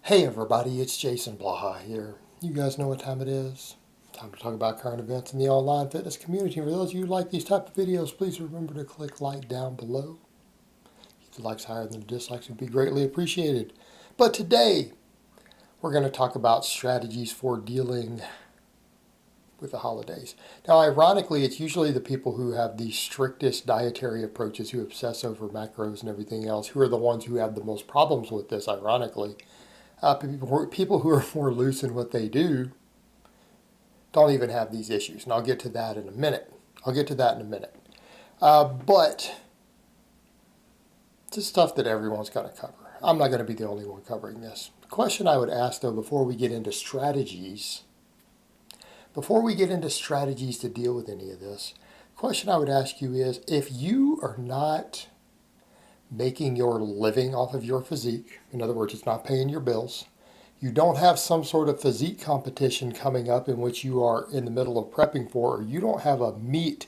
Hey everybody, it's Jason Blaha here. You guys know what time it is. Time to talk about current events in the online fitness community. For those of you who like these type of videos, please remember to click like down below. If the likes higher than the dislikes would be greatly appreciated. But today, we're going to talk about strategies for dealing with the holidays. Now, ironically, it's usually the people who have the strictest dietary approaches, who obsess over macros and everything else, who are the ones who have the most problems with this, ironically. People who are more loose in what they do don't even have these issues. And I'll get to that in a minute. But it's stuff that everyone's going to cover. I'm not going to be the only one covering this. The question I would ask, though, before we get into strategies to deal with any of this, the question I would ask you is, if you are not making your living off of your physique, in other words, it's not paying your bills, you don't have some sort of physique competition coming up in which you are in the middle of prepping for, or you don't have a meet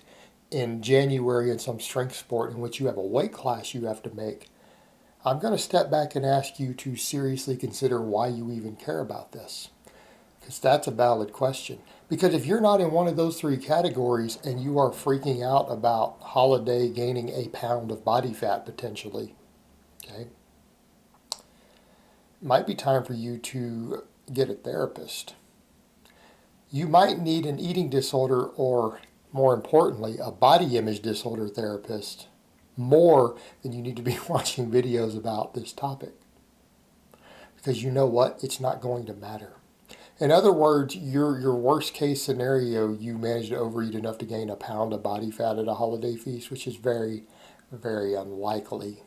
in January in some strength sport in which you have a weight class you have to make, I'm going to step back and ask you to seriously consider why you even care about this. Because that's a valid question. Because if you're not in one of those three categories and you are freaking out about holiday gaining a pound of body fat potentially, okay, it might be time for you to get a therapist. You might need an eating disorder, or more importantly, a body image disorder therapist, more than you need to be watching videos about this topic. Because you know what? It's not going to matter. In other words, your worst case scenario, you manage to overeat enough to gain a pound of body fat at a holiday feast, which is very, very unlikely.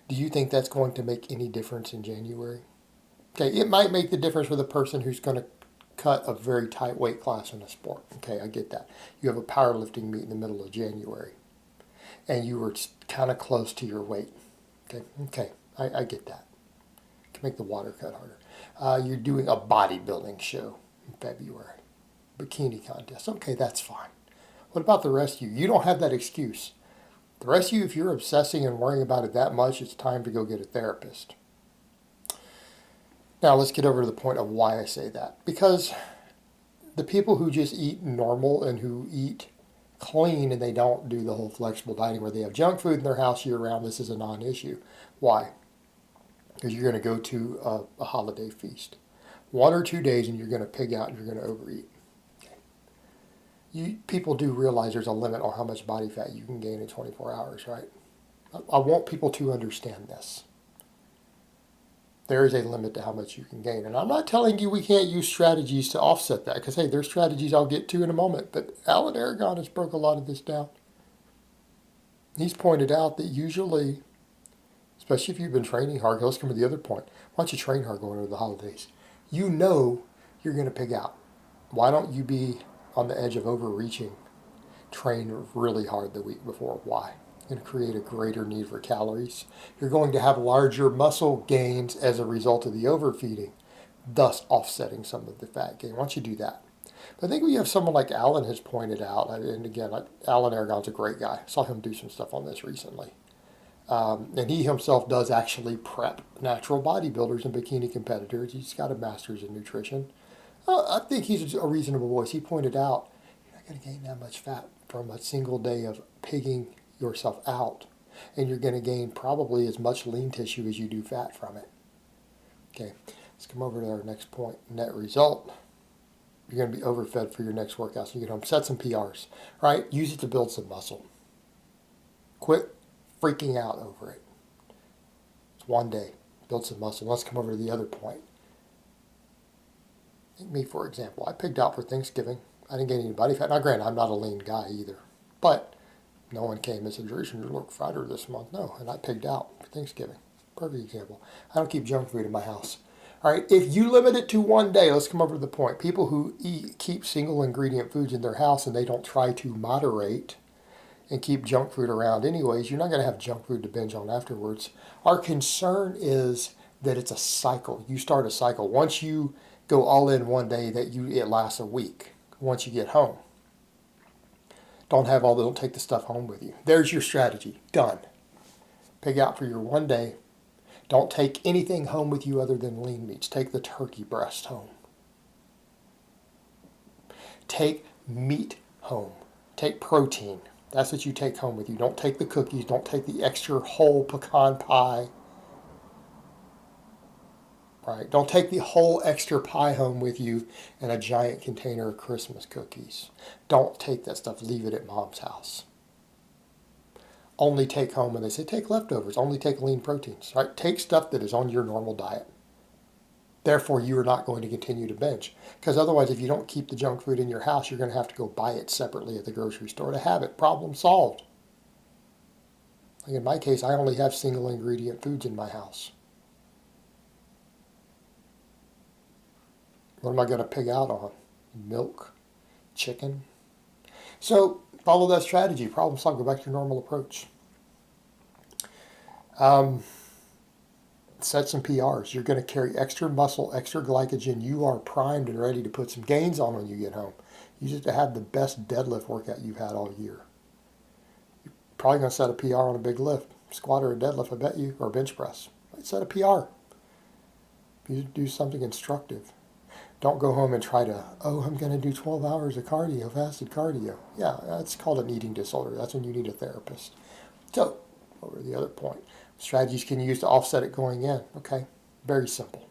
Do you think that's going to make any difference in January? Okay, it might make the difference for the person who's going to cut a very tight weight class in a sport. Okay, I get that. You have a powerlifting meet in the middle of January, and you were kind of close to your weight. Okay, I get that. It can make the water cut harder. You're doing a bodybuilding show in February, bikini contest. Okay, that's fine. What about the rest of you? You don't have that excuse. The rest of you, if you're obsessing and worrying about it that much, it's time to go get a therapist. Now let's get over to the point of why I say that. Because the people who just eat normal and who eat clean and they don't do the whole flexible dieting where they have junk food in their house year round, this is a non-issue. Why? Because you're going to go to a holiday feast. 1 or 2 days and you're going to pig out and you're going to overeat. People do realize there's a limit on how much body fat you can gain in 24 hours, right? I want people to understand this. There is a limit to how much you can gain. And I'm not telling you we can't use strategies to offset that, because, hey, there's strategies I'll get to in a moment. But Alan Aragon has broke a lot of this down. He's pointed out that usually, especially if you've been training hard, let's come to the other point. Why don't you train hard going into the holidays? You know you're going to pig out. Why don't you be on the edge of overreaching? Train really hard the week before. Why? Going to create a greater need for calories. You're going to have larger muscle gains as a result of the overfeeding, thus offsetting some of the fat gain. Why don't you do that? But I think we have someone like Alan has pointed out, and again, Alan Aragon's a great guy. I saw him do some stuff on this recently. And he himself does actually prep natural bodybuilders and bikini competitors. He's got a master's in nutrition. I think he's a reasonable voice. He pointed out, you're not going to gain that much fat from a single day of pigging yourself out. And you're going to gain probably as much lean tissue as you do fat from it. Okay, let's come over to our next point. Net result, you're going to be overfed for your next workout. So you get home, set some PRs, right? Use it to build some muscle. Quit freaking out over it. It's 1 day. Build some muscle. Let's come over to the other point. Take me, for example. I pigged out for Thanksgiving. I didn't gain any body fat. Now, granted, I'm not a lean guy either. But no one came and said, Jason, you look fatter this month. No, and I pigged out for Thanksgiving. Perfect example. I don't keep junk food in my house. All right, if you limit it to 1 day, let's come over to the point. People who keep single ingredient foods in their house and they don't try to moderate and keep junk food around anyways, you're not going to have junk food to binge on afterwards. Our concern is that it's a cycle. You start a cycle. Once you go all in 1 day, it lasts a week once you get home. Don't take the stuff home with you. There's your strategy. Done. Pig out for your 1 day. Don't take anything home with you other than lean meats. Take the turkey breast home. Take meat home. Take protein. That's what you take home with you. Don't take the cookies. Don't take the extra whole pecan pie. Right? Don't take the whole extra pie home with you and a giant container of Christmas cookies. Don't take that stuff. Leave it at mom's house. Only take home, and they say take leftovers. Only take lean proteins. Right? Take stuff that is on your normal diet. Therefore, you are not going to continue to binge. Because otherwise, if you don't keep the junk food in your house, you're going to have to go buy it separately at the grocery store to have it. Problem solved. Like in my case, I only have single ingredient foods in my house. What am I going to pig out on? Milk? Chicken? So follow that strategy. Problem solved. Go back to your normal approach. Set some PRs. You're going to carry extra muscle, extra glycogen. You are primed and ready to put some gains on when you get home. You just have the best deadlift workout you've had all year. You're probably going to set a PR on a big lift. Squat or a deadlift, I bet you, or a bench press. Set a PR. You do something instructive. Don't go home and try to, I'm going to do 12 hours of cardio, fasted cardio. Yeah, that's called an eating disorder. That's when you need a therapist. So, over to the other point. Strategies can you use to offset it going in? Okay, very simple.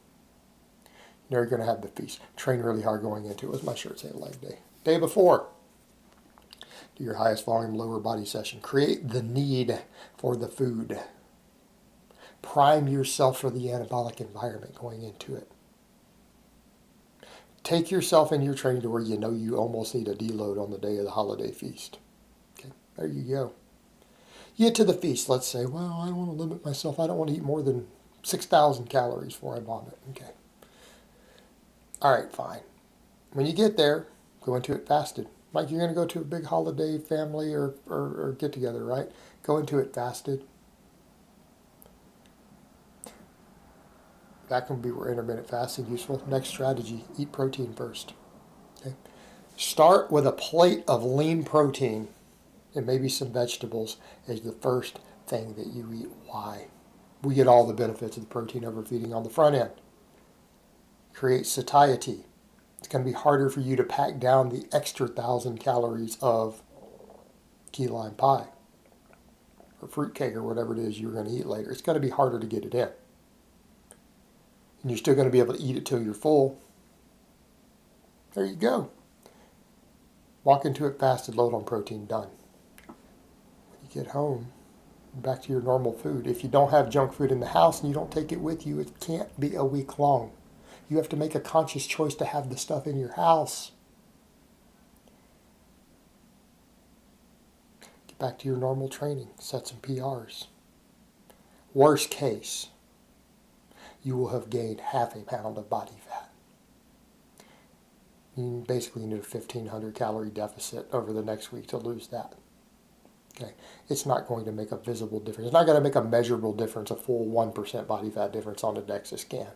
You know you're going to have the feast. Train really hard going into it. What's my shirt say? Leg day. Day before. Do your highest volume lower body session. Create the need for the food. Prime yourself for the anabolic environment going into it. Take yourself in your training to where you know you almost need a deload on the day of the holiday feast. Okay, there you go. You get to the feast, let's say, well, I don't want to limit myself. I don't want to eat more than 6,000 calories before I vomit. Okay. All right, fine. When you get there, go into it fasted. Like you're going to go to a big holiday family or get together, right? Go into it fasted. That can be where intermittent fasting is useful. Next strategy, eat protein first. Okay. Start with a plate of lean protein and maybe some vegetables as the first thing that you eat. Why? We get all the benefits of the protein overfeeding on the front end. Create satiety. It's going to be harder for you to pack down the extra 1,000 calories of key lime pie or fruitcake or whatever it is you're going to eat later. It's going to be harder to get it in. And you're still going to be able to eat it till you're full. There you go. Walk into it fasted, load on protein, done. When you get home, back to your normal food. If you don't have junk food in the house and you don't take it with you, it can't be a week long. You have to make a conscious choice to have the stuff in your house. Get back to your normal training. Set some PRs. Worst case, you will have gained half a pound of body fat. You basically need a 1,500 calorie deficit over the next week to lose that. Okay, it's not going to make a visible difference. It's not going to make a measurable difference, a full 1% body fat difference on a DEXA scan.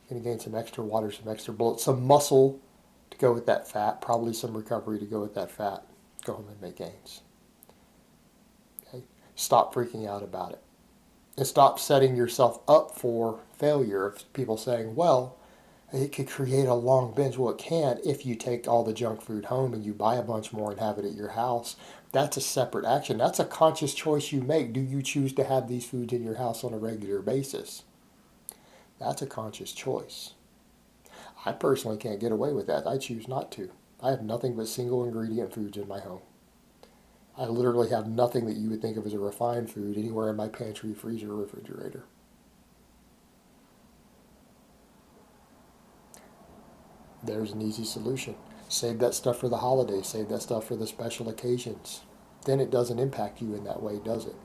You're going to gain some extra water, some extra bloat, some muscle to go with that fat, probably some recovery to go with that fat. Go home and make gains. Okay, stop freaking out about it. And stop setting yourself up for failure of people saying, well, it could create a long binge. Well, it can if you take all the junk food home and you buy a bunch more and have it at your house. That's a separate action. That's a conscious choice you make. Do you choose to have these foods in your house on a regular basis? That's a conscious choice. I personally can't get away with that. I choose not to. I have nothing but single ingredient foods in my home. I literally have nothing that you would think of as a refined food anywhere in my pantry, freezer, or refrigerator. There's an easy solution. Save that stuff for the holidays. Save that stuff for the special occasions. Then it doesn't impact you in that way, does it?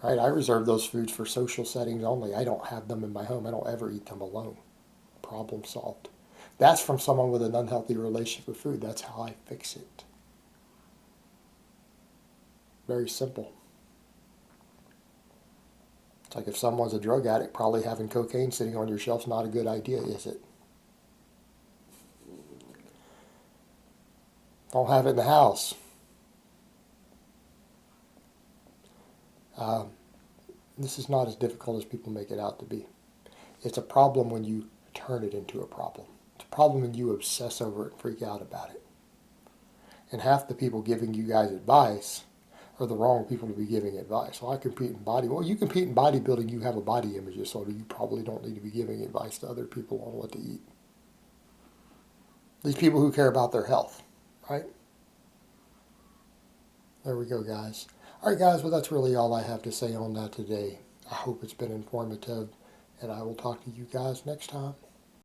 Right? I reserve those foods for social settings only. I don't have them in my home. I don't ever eat them alone. Problem solved. That's from someone with an unhealthy relationship with food. That's how I fix it. Very simple. It's like if someone's a drug addict, probably having cocaine sitting on your shelf's not a good idea, is it? Don't have it in the house. This is not as difficult as people make it out to be. It's a problem when you turn it into a problem. It's a problem when you obsess over it and freak out about it. And half the people giving you guys advice are the wrong people to be giving advice. Well, I compete in body. Well, you compete in bodybuilding, you have a body image disorder. You probably don't need to be giving advice to other people on what to eat. These people who care about their health, right? There we go, guys. All right, guys, well, that's really all I have to say on that today. I hope it's been informative, and I will talk to you guys next time.